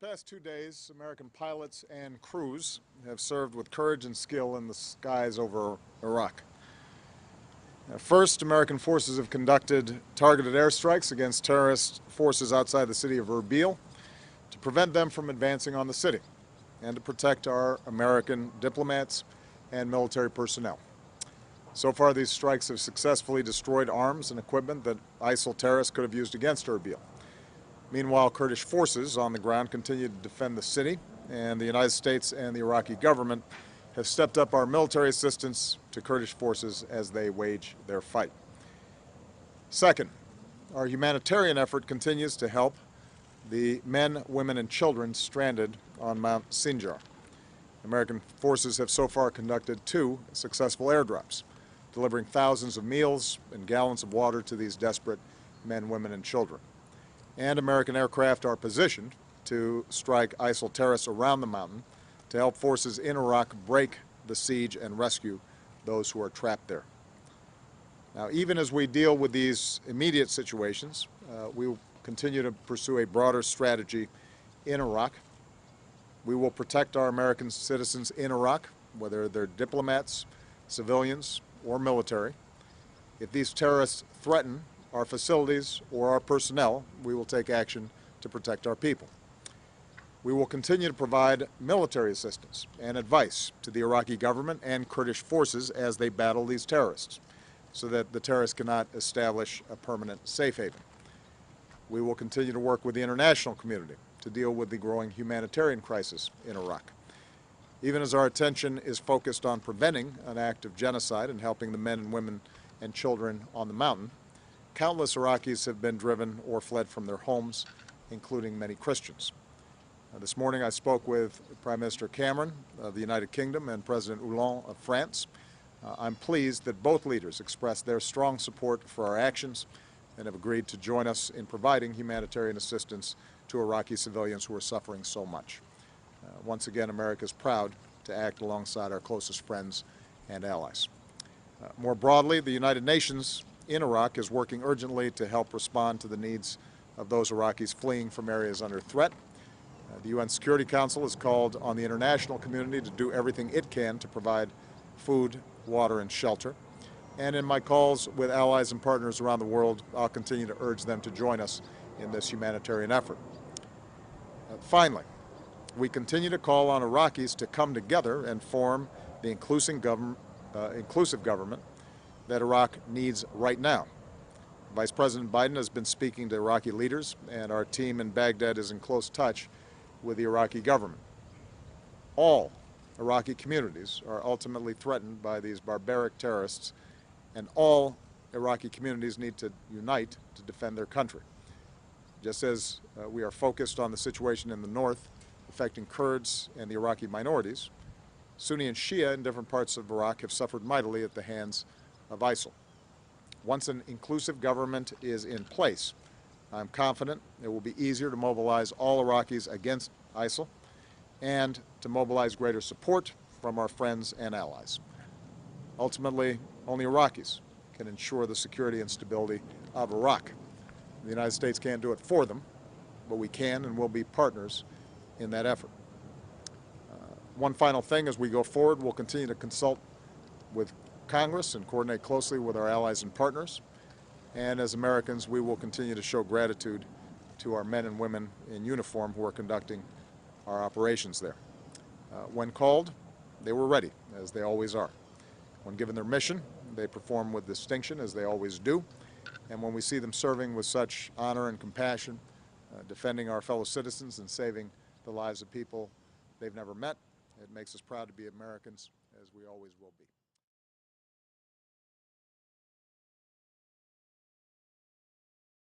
past 2 days, American pilots and crews have served with courage and skill in the skies over Iraq. First, American forces have conducted targeted airstrikes against terrorist forces outside the city of Erbil to prevent them from advancing on the city and to protect our American diplomats and military personnel. So far, these strikes have successfully destroyed arms and equipment that ISIL terrorists could have used against Erbil. Meanwhile, Kurdish forces on the ground continue to defend the city, and the United States and the Iraqi government have stepped up our military assistance to Kurdish forces as they wage their fight. Second, our humanitarian effort continues to help the men, women, and children stranded on Mount Sinjar. American forces have so far conducted 2 successful airdrops, delivering thousands of meals and gallons of water to these desperate men, women, and children. And American aircraft are positioned to strike ISIL terrorists around the mountain to help forces in Iraq break the siege and rescue those who are trapped there. Now, even as we deal with these immediate situations, we will continue to pursue a broader strategy in Iraq. We will protect our American citizens in Iraq, whether they're diplomats, civilians, or military. If these terrorists threaten our facilities or our personnel, we will take action to protect our people. We will continue to provide military assistance and advice to the Iraqi government and Kurdish forces as they battle these terrorists, so that the terrorists cannot establish a permanent safe haven. We will continue to work with the international community to deal with the growing humanitarian crisis in Iraq. Even as our attention is focused on preventing an act of genocide and helping the men and women and children on the mountain, countless Iraqis have been driven or fled from their homes, including many Christians. This morning I spoke with Prime Minister Cameron of the United Kingdom and President Hollande of France. I'm pleased that both leaders expressed their strong support for our actions and have agreed to join us in providing humanitarian assistance to Iraqi civilians who are suffering so much. Once again, America is proud to act alongside our closest friends and allies. More broadly, the United Nations in Iraq is working urgently to help respond to the needs of those Iraqis fleeing from areas under threat. The UN Security Council has called on the international community to do everything it can to provide food, water, and shelter. And in my calls with allies and partners around the world, I'll continue to urge them to join us in this humanitarian effort. Finally, we continue to call on Iraqis to come together and form the inclusive government that Iraq needs right now. Vice President Biden has been speaking to Iraqi leaders, and our team in Baghdad is in close touch with the Iraqi government. All Iraqi communities are ultimately threatened by these barbaric terrorists, and all Iraqi communities need to unite to defend their country. Just as we are focused on the situation in the north affecting Kurds and the Iraqi minorities, Sunni and Shia in different parts of Iraq have suffered mightily at the hands of ISIL. Once an inclusive government is in place, I'm confident it will be easier to mobilize all Iraqis against ISIL and to mobilize greater support from our friends and allies. Ultimately, only Iraqis can ensure the security and stability of Iraq. The United States can't do it for them, but we can and will be partners in that effort. One final thing, as we go forward, we'll continue to consult with Congress and coordinate closely with our allies and partners. And as Americans, we will continue to show gratitude to our men and women in uniform who are conducting our operations there. When called, they were ready, as they always are. When given their mission, they perform with distinction, as they always do. And when we see them serving with such honor and compassion, defending our fellow citizens and saving the lives of people they've never met, it makes us proud to be Americans, as we always will be.